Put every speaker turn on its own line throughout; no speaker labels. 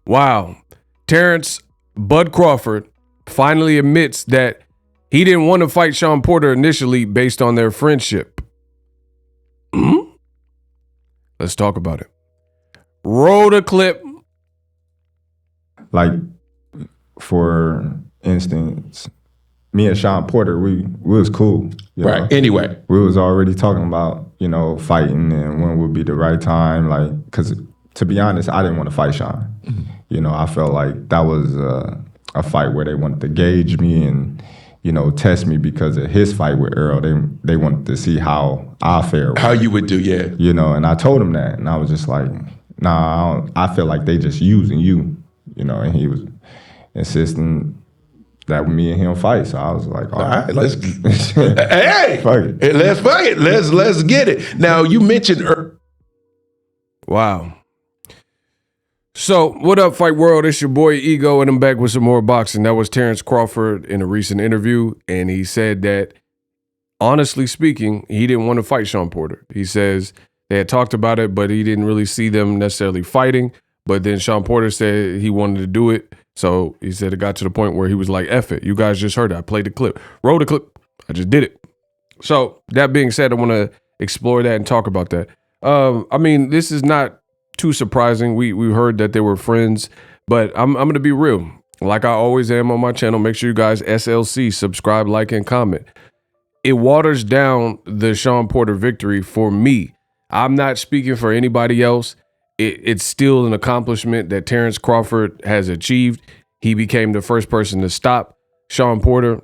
Wow. Terrence Bud Crawford finally admits that he didn't want to fight Shawn Porter initially based on their friendship. Let's talk about it. Roll the clip.
Like, for instance, me and Shawn Porter, we was cool.
Right.
know?
Anyway.
We was already talking about, fighting and when would be the right time. Like, because to be honest, I didn't want to fight Shawn. Mm-hmm. I felt like that was a fight where they wanted to gauge me and, test me because of his fight with Earl. They wanted to see how I fare.
How you would do, yeah.
And I told him that. And I was just like, nah, I feel like they just using you, and he was insisting that me and him fight. So I was like, all right,
let's
hey, fuck it.
Let's fuck it. Let's get it. Now you mentioned
Wow. So, what up, Fight World? It's your boy Ego, and I'm back with some more boxing. That was Terrence Crawford in a recent interview, and he said that, honestly speaking, he didn't want to fight Shawn Porter. He says they had talked about it, but he didn't really see them necessarily fighting. But then Shawn Porter said he wanted to do it. So he said it got to the point where he was like, F it. You guys just heard it. I played the clip. Roll the clip. I just did it. So that being said, I want to explore that and talk about that. This is not too surprising. We heard that they were friends, but I'm going to be real. Like I always am on my channel. Make sure you guys SLC, subscribe, like, and comment. It waters down the Shawn Porter victory for me. I'm not speaking for anybody else. It's still an accomplishment that Terrence Crawford has achieved. He became the first person to stop Shawn Porter.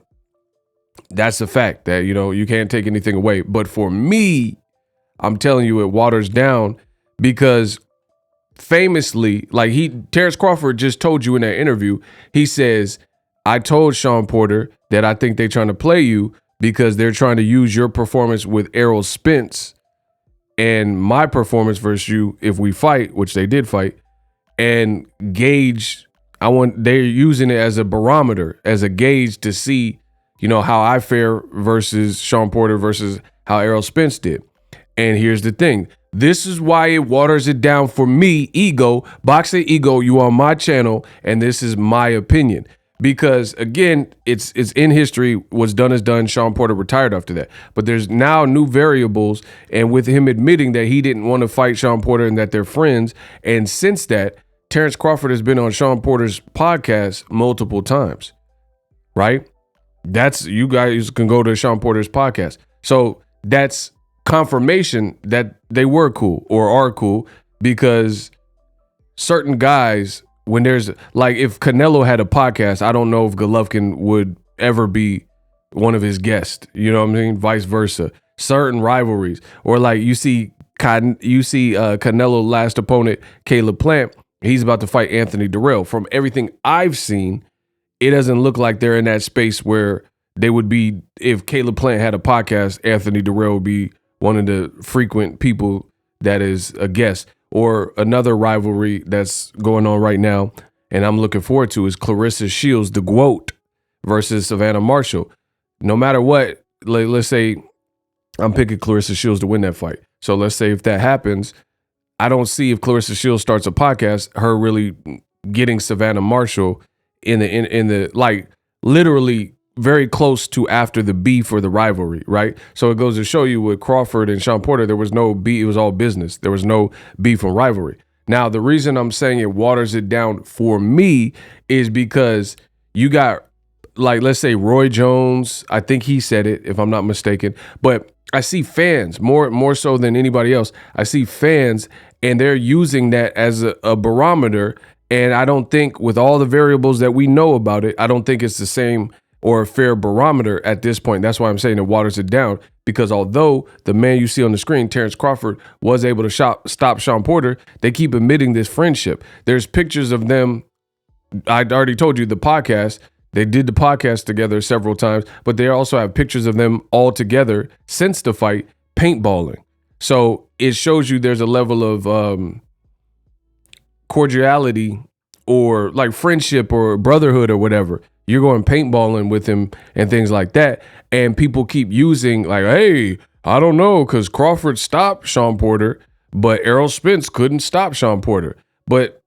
That's a fact that, you can't take anything away. But for me, I'm telling you, it waters down because famously, Terrence Crawford just told you in that interview, he says, I told Shawn Porter that I think they're trying to play you because they're trying to use your performance with Errol Spence and my performance versus you if we fight, which they did fight, and gauge. They're using it as a barometer, as a gauge to see, how I fare versus Shawn Porter versus how Errol Spence did. And here's the thing. This is why it waters it down for me, Ego, Boxing Ego, you on my channel, and this is my opinion. Because again, it's in history, what's done is done. Shawn Porter retired after that. But there's now new variables, and with him admitting that he didn't want to fight Shawn Porter and that they're friends, and since that, Terrence Crawford has been on Shawn Porter's podcast multiple times, right? You guys can go to Shawn Porter's podcast. So that's confirmation that they were cool or are cool, because certain guys, when there's if Canelo had a podcast, I don't know if Golovkin would ever be one of his guests. You know what I mean? Vice versa. Certain rivalries, or you see Canelo last opponent, Caleb Plant. He's about to fight Anthony Durrell. From everything I've seen, it doesn't look like they're in that space where they would be. If Caleb Plant had a podcast, Anthony Durrell would be one of the frequent people that is a guest. Or another rivalry that's going on right now, and I'm looking forward to, is Clarissa Shields, the GOAT, versus Savannah Marshall. No matter what, let's say I'm picking Clarissa Shields to win that fight. So let's say if that happens, I don't see, if Clarissa Shields starts a podcast, her really getting Savannah Marshall in the literally very close to after the beef or the rivalry, right? So it goes to show you with Crawford and Shawn Porter, there was no beef. It was all business. There was no beef or rivalry. Now, the reason I'm saying it waters it down for me is because you got, let's say Roy Jones. I think he said it, if I'm not mistaken. But I see fans, more so than anybody else, I see fans, and they're using that as a barometer. And I don't think, with all the variables that we know about it, I don't think it's the same or a fair barometer at this point. That's why I'm saying it waters it down, because although the man you see on the screen, Terrence Crawford, was able to stop Shawn Porter, they keep admitting this friendship. There's pictures of them. I'd already told you the podcast. They did the podcast together several times, but they also have pictures of them all together since the fight, paintballing. So it shows you there's a level of cordiality or friendship or brotherhood or whatever. You're going paintballing with him and things like that. And people keep using hey, I don't know, because Crawford stopped Shawn Porter, but Errol Spence couldn't stop Shawn Porter. But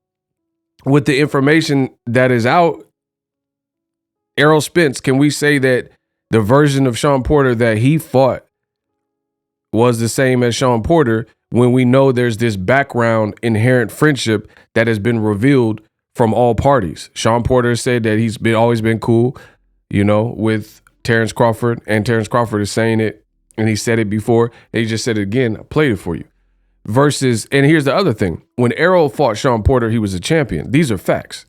with the information that is out, Errol Spence, can we say that the version of Shawn Porter that he fought was the same as Shawn Porter when we know there's this background inherent friendship that has been revealed from all parties? Shawn Porter said that he's always been cool, with Terrence Crawford, and Terrence Crawford is saying it, and he said it before, and he just said it again. I played it for you. Versus, and here's the other thing. When Errol fought Shawn Porter, he was a champion. These are facts.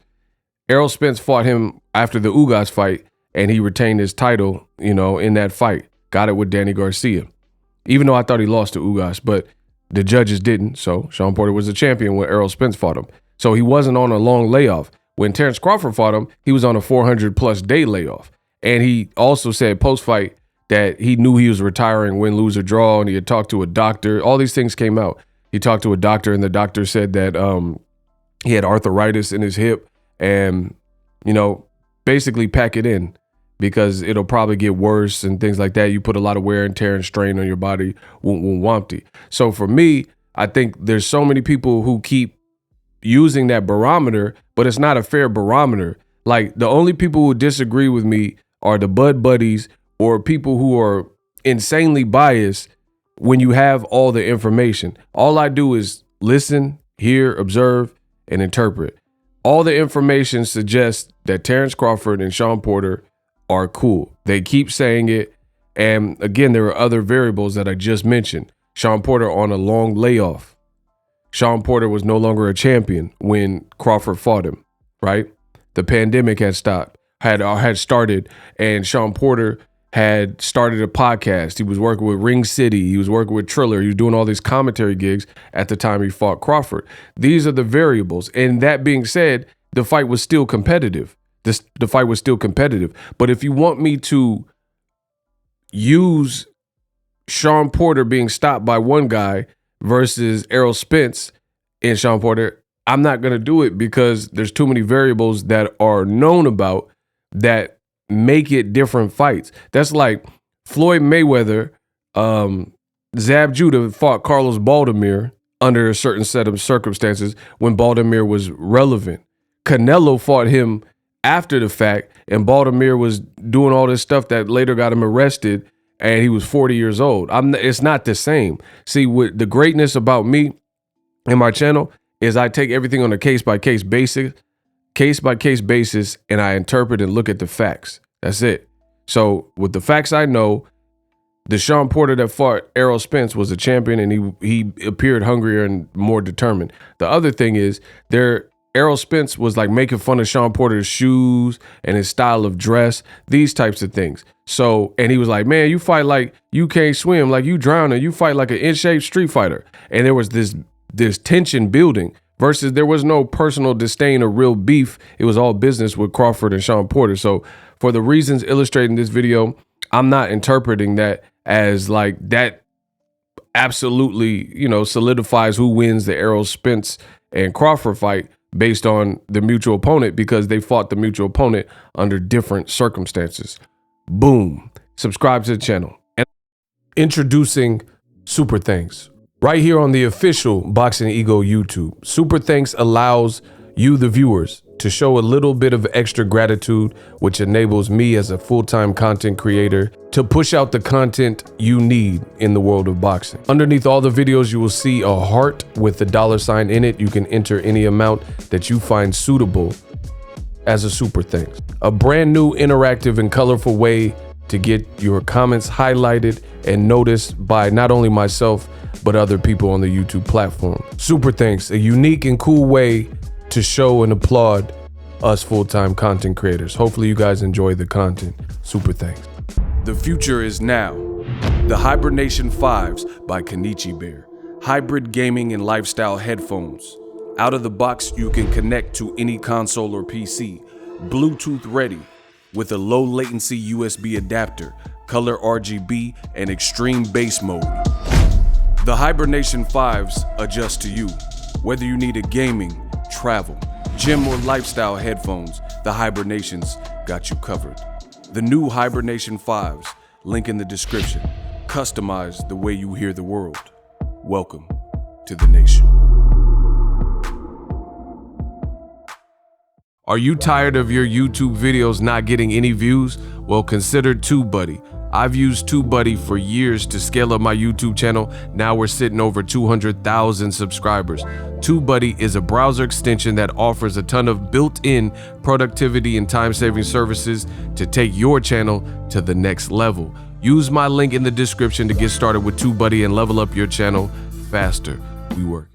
Errol Spence fought him after the Ugas fight, and he retained his title, in that fight. Got it with Danny Garcia. Even though I thought he lost to Ugas, but the judges didn't. So Shawn Porter was a champion when Errol Spence fought him. So he wasn't on a long layoff. When Terrence Crawford fought him, he was on a 400+ day layoff. And he also said post-fight that he knew he was retiring, win, lose, or draw, and he had talked to a doctor. All these things came out. He talked to a doctor, and the doctor said that he had arthritis in his hip, and, basically pack it in because it'll probably get worse and things like that. You put a lot of wear and tear and strain on your body, wumpty. So for me, I think there's so many people who keep using that barometer, but it's not a fair barometer. Like, the only people who disagree with me are the Bud Buddies or people who are insanely biased when you have all the information. All I do is listen, hear, observe, and interpret. All the information suggests that Terrence Crawford and Shawn Porter are cool. They keep saying it. And again, there are other variables that I just mentioned. Shawn Porter on a long layoff. Shawn Porter was no longer a champion when Crawford fought him, right? The pandemic had started, and Shawn Porter had started a podcast. He was working with Ring City. He was working with Triller. He was doing all these commentary gigs at the time he fought Crawford. These are the variables. And that being said, the fight was still competitive. The fight was still competitive. But if you want me to use Shawn Porter being stopped by one guy versus Errol Spence and Shawn Porter, I'm not going to do it because there's too many variables that are known about that make it different fights. That's like Floyd Mayweather, Zab Judah fought Carlos Baldomir under a certain set of circumstances when Baldomir was relevant. Canelo fought him after the fact, and Baldomir was doing all this stuff that later got him arrested, and he was 40 years old. It's not the same. See, what the greatness about me and my channel is I take everything on a case-by-case basis, and I interpret and look at the facts. That's it. So with the facts I know, the Shawn Porter that fought Errol Spence was a champion, and he appeared hungrier and more determined. The other thing is Errol Spence was like making fun of Shawn Porter's shoes and his style of dress, these types of things. So, and he was like, man, you fight like you can't swim, like you drowning, you fight like an in-shape street fighter. And there was this tension building versus there was no personal disdain or real beef. It was all business with Crawford and Shawn Porter. So for the reasons illustrated in this video, I'm not interpreting that as like that absolutely, solidifies who wins the Errol Spence and Crawford fight based on the mutual opponent, because they fought the mutual opponent under different circumstances. Boom. Subscribe to the channel. And introducing Super Thanks right here on the official Boxing Ego YouTube. Super Thanks allows you, the viewers, to show a little bit of extra gratitude, which enables me as a full-time content creator to push out the content you need in the world of boxing. Underneath all the videos, you will see a heart with the $sign in it. You can enter any amount that you find suitable as a super thanks. A brand new interactive and colorful way to get your comments highlighted and noticed by not only myself, but other people on the YouTube platform. Super thanks, a unique and cool way to show and applaud us full-time content creators. Hopefully you guys enjoy the content. Super thanks. The future is now. The Hibernation 5s by Kenichi Bear. Hybrid gaming and lifestyle headphones. Out of the box, you can connect to any console or PC. Bluetooth ready with a low latency USB adapter, color RGB, and extreme bass mode. The Hibernation 5s adjust to you. Whether you need a gaming, travel, gym, or lifestyle headphones, the Hibernations got you covered. The new Hibernation 5s, link in the description. Customize the way you hear the world. Welcome to the nation. Are you tired of your YouTube videos not getting any views? Well, consider TubeBuddy. I've used TubeBuddy for years to scale up my YouTube channel. Now we're sitting over 200,000 subscribers. TubeBuddy is a browser extension that offers a ton of built-in productivity and time-saving services to take your channel to the next level. Use my link in the description to get started with TubeBuddy and level up your channel faster. We work.